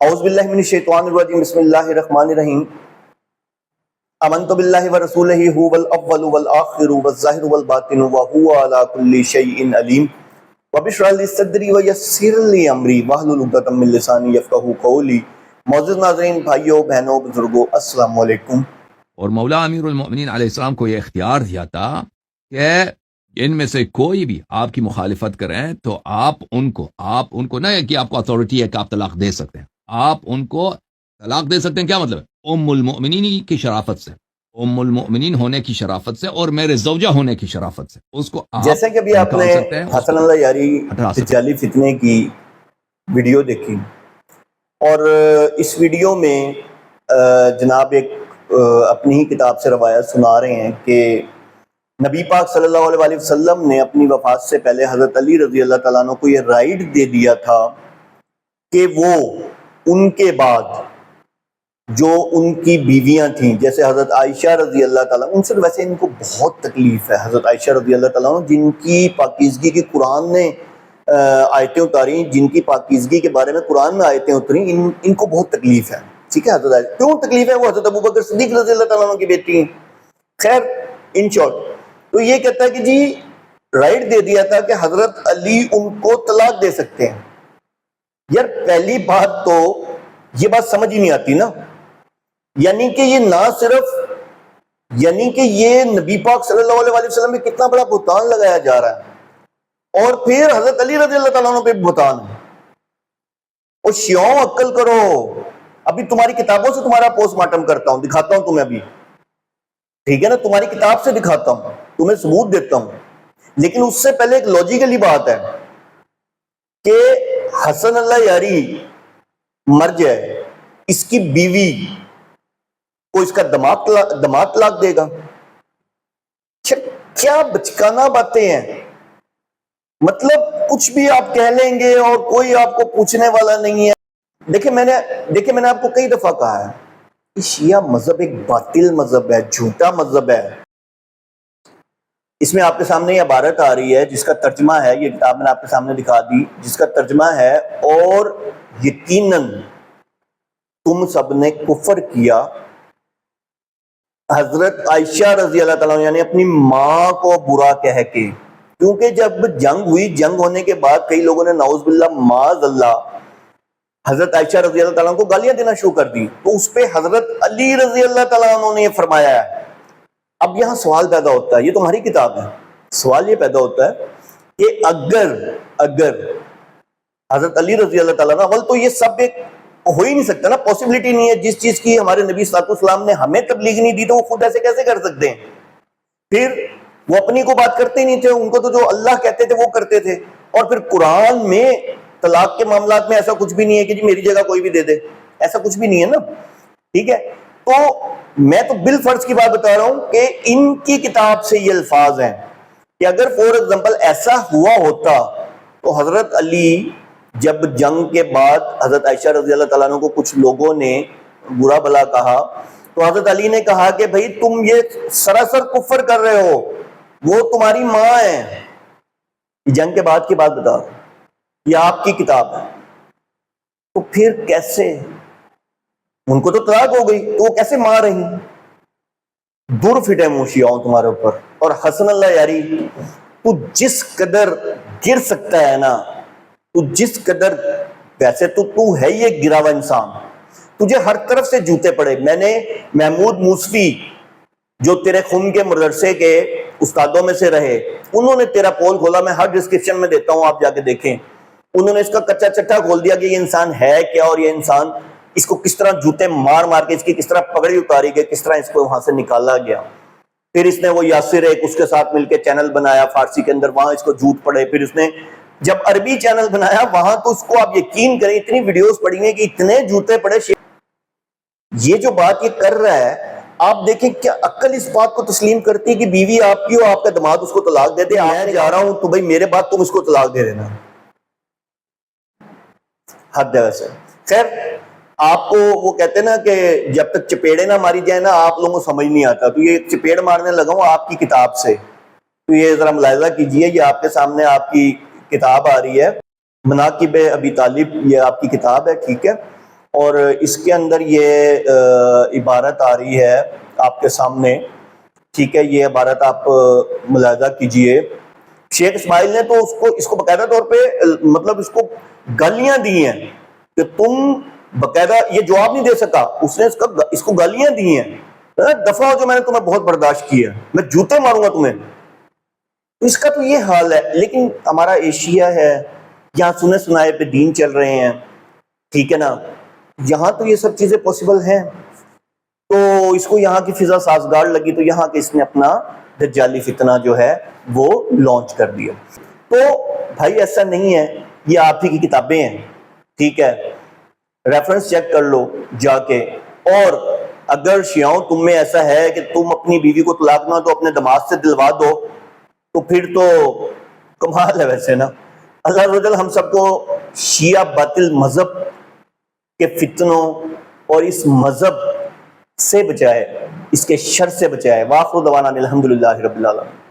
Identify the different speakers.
Speaker 1: اعوذ باللہ من الشیطان الرجیم بسم اللہ الرحمن الرحیم آمنت باللہ ورسولہ هو الاول والآخر والظاہر والباطن وهو على كل شیء علیم رب اشرح لي صدری ویسر لي امری واحلل عقدۃ من لسانی یفقہوا قولی۔ معزز ناظرین، بھائیوں بہنوں بزرگوں، السلام علیکم۔
Speaker 2: اور مولا امیر المؤمنین علیہ السلام کو یہ اختیار دیا تھا کہ ان میں سے کوئی بھی آپ کی مخالفت کریں تو آپ ان کو نہ کہ آپ کو اتھارٹی ہے کہ آپ طلاق دے سکتے ہیں، آپ ان کو طلاق دے سکتے ہیں۔ کیا مطلب ہے؟ ام المؤمنین کی شرافت سے، ام المؤمنین ہونے کی شرافت سے اور میرے زوجہ ہونے کی شرافت سے اس کو آپ
Speaker 1: جیسے کہ ابھی آپ نے
Speaker 2: نکال سکتے ہیں،
Speaker 1: حسن اللہ یاری دجالی فتنے کی ویڈیو دیکھی، اور اس ویڈیو میں جناب ایک اپنی ہی کتاب سے روایت سنا رہے ہیں کہ نبی پاک صلی اللہ علیہ وآلہ وسلم نے اپنی وفات سے پہلے حضرت علی رضی اللہ تعالیٰ عنہ کو یہ رائٹ دے دیا تھا کہ وہ ان کے بعد جو ان کی بیویاں تھیں، جیسے حضرت عائشہ رضی اللہ تعالیٰ، ان سے ویسے ان کو بہت تکلیف ہے، حضرت عائشہ رضی اللہ تعالیٰ عنہ جن کی پاکیزگی کی قرآن نے آیتیں اتاری، جن کی پاکیزگی کے بارے میں قرآن میں آیتیں اتری، ان کو بہت تکلیف ہے۔ ٹھیک ہے، حضرت عائشہ کیوں تکلیف ہے؟ وہ حضرت ابوبکر صدیق رضی اللہ تعالیٰ عنہ کی بیٹی ہیں۔ خیر، ان شارٹ تو یہ کہتا ہے کہ جی رائٹ دے دیا تھا کہ حضرت علی ان کو طلاق دے سکتے ہیں۔ یار پہلی بات تو یہ بات سمجھ ہی نہیں آتی نا، یعنی کہ یہ نہ صرف کہ یہ نبی پاک صلی اللہ علیہ وآلہ وسلم میں کتنا بڑا بہتان لگایا جا رہا ہے، اور پھر حضرت علی رضی اللہ تعالیٰ عنہ پہ بہتان ہے۔ اور شیعوں عقل کرو، ابھی تمہاری کتابوں سے تمہارا پوسٹ مارٹم کرتا ہوں، دکھاتا ہوں تمہیں ابھی، ٹھیک ہے نا، تمہاری کتاب سے دکھاتا ہوں، تمہیں ثبوت دیتا ہوں، لیکن اس سے پہلے ایک لاجیکلی بات ہے کہ حسن اللہ یاری مر جائے، اس کی بیوی کو اس کا دماد طلاق دے گا؟ کیا بچکانہ باتیں ہیں، مطلب کچھ بھی آپ کہہ لیں گے اور کوئی آپ کو پوچھنے والا نہیں ہے۔ دیکھیں میں نے آپ کو کئی دفعہ کہا ہے کہ شیعہ مذہب ایک باطل مذہب ہے، جھوٹا مذہب ہے۔ اس میں آپ کے سامنے یہ عبارت آ رہی ہے جس کا ترجمہ ہے، یہ کتاب میں نے آپ کے سامنے دکھا دی، جس کا ترجمہ ہے، اور یقیناً تم سب نے کفر کیا حضرت عائشہ رضی اللہ تعالیٰ عنہ، یعنی اپنی ماں کو برا کہہ کے، کیونکہ جب جنگ ہوئی، جنگ ہونے کے بعد کئی لوگوں نے نعوذ باللہ معاذ اللہ حضرت عائشہ رضی اللہ تعالیٰ عنہ کو گالیاں دینا شروع کر دی، تو اس پہ حضرت علی رضی اللہ تعالیٰ عنہ نے یہ فرمایا ہے۔ اب یہاں سوال پیدا ہوتا ہے، یہ تمہاری کتاب ہے، سوال یہ پیدا ہوتا ہے کہ اگر حضرت علی رضی اللہ تعالیٰ عنہ، اول تو یہ سب ایک ہو ہی نہیں سکتا نا، پاسبلٹی نہیں ہے، جس چیز کی ہمارے نبی صلی اللہ علیہ وسلم نے ہمیں تبلیغ نہیں دی تو وہ خود ایسے کیسے کر سکتے ہیں؟ پھر وہ اپنی کو بات کرتے ہی نہیں تھے، ان کو تو جو اللہ کہتے تھے وہ کرتے تھے، اور پھر قرآن میں طلاق کے معاملات میں ایسا کچھ بھی نہیں ہے کہ جی میری جگہ کوئی بھی دے دے، ایسا کچھ بھی نہیں ہے نا، ٹھیک ہے۔ تو میں تو بالفرض کی بات بتا رہا ہوں کہ ان کی کتاب سے یہ الفاظ ہیں کہ اگر فور ایگزامپل ایسا ہوا ہوتا تو حضرت علی جب جنگ کے بعد حضرت عائشہ رضی اللہ تعالیٰ عنہ کو کچھ لوگوں نے برا بھلا کہا تو حضرت علی نے کہا کہ بھئی تم یہ سراسر کفر کر رہے ہو، وہ تمہاری ماں ہے۔ جنگ کے بعد کی بات بتا، یہ آپ کی کتاب ہے، تو پھر کیسے ان کو تو طلاق ہو گئی تو وہ کیسے ماں رہی؟ دور فٹے موشیاؤں تمہارے اوپر۔ اور حسن اللہ یاری، تو جس قدر گر سکتا ہے نا، تو جس قدر، ویسے تو ہے یہ گرا ہوا انسان، تجھے ہر طرف سے جوتے پڑے۔ میں نے محمود موسوی جو تیرے خم کے مدرسے کے استادوں میں سے رہے، انہوں نے تیرا پول کھولا، میں ہر ڈسکرپشن میں دیتا ہوں، آپ جا کے دیکھیں، انہوں نے اس کا کچا چٹا کھول دیا کہ یہ انسان ہے کیا، اور یہ انسان اس کو کس طرح جوتے مار مار کے، اس کی کس طرح پگڑی اتاری گئی، کس طرح اس کو وہاں سے نکالا گیا۔ پھر اس نے وہ یاسر ایک اس کے ساتھ مل کے چینل بنایا فارسی کے اندر، وہاں اس کو جھوٹ پڑے۔ پھر اس نے جب عربی چینل بنایا وہاں تو اس کو آپ یقین کریں اتنی ویڈیوز پڑی ہیں کہ اتنے جوتے پڑے۔ یہ جو بات یہ کر رہا ہے، آپ دیکھیں کیا عقل اس بات کو تسلیم کرتی ہے کہ بیوی آپ کی ہو، آپ کا دماد اس کو طلاق دے دے، میں جا رہا ہوں تو بھائی میرے بعد تم اس کو طلاق دے دینا، حد ہے ویسے۔ خیر، آپ کو وہ کہتے ہیں نا کہ جب تک چپیڑے نہ ماری جائے نا آپ لوگوں کو سمجھ نہیں آتا، تو یہ چپیڑ مارنے لگا ہوں آپ کی کتاب سے۔ تو یہ ذرا ملاحظہ کیجئے، یہ آپ کے سامنے آپ کی کتاب آ رہی ہے، مناقب ابی طالب، یہ آپ کی کتاب ہے، ٹھیک ہے، اور اس کے اندر یہ عبارت آ رہی ہے آپ کے سامنے، ٹھیک ہے، یہ عبارت آپ ملاحظہ کیجئے. شیخ اسماعیل نے تو اس کو باقاعدہ طور پہ مطلب اس کو گالیاں دی ہیں کہ تم باقاعدہ یہ جواب نہیں دے سکا، اس نے اس کو گالیاں دی ہیں، دفعہ ہو جو میں نے تمہیں بہت برداشت کیا، میں جوتے ماروں گا تمہیں. اس کا تو یہ حال ہے. لیکن ہمارا ایشیا ہے، یہاں سنے سنائے پہ دین چل رہے ہیں، ٹھیک ہے نا، یہاں تو یہ سب چیزیں پاسبل ہیں. تو اس کو یہاں کی فضا سازگار لگی تو یہاں کے اس نے اپنا دجالی فتنہ جو ہے وہ لانچ کر دیا. تو بھائی ایسا نہیں ہے، یہ آپ ہی کی کتابیں ہیں، ٹھیک ہے، ریفرنس چیک کر لو جا کے. اور اگر شیعوں تم میں ایسا ہے کہ تم اپنی بیوی کو طلاق نہ دو اپنے دماغ سے دلوا دو تو پھر تو کمال ہے ویسے نا. اللہ عز و جل ہم سب کو شیعہ باطل مذہب کے فتنوں اور اس مذہب سے بچائے، اس کے شر سے بچائے. وآخر دعوانا الحمدللہ رب العالمین.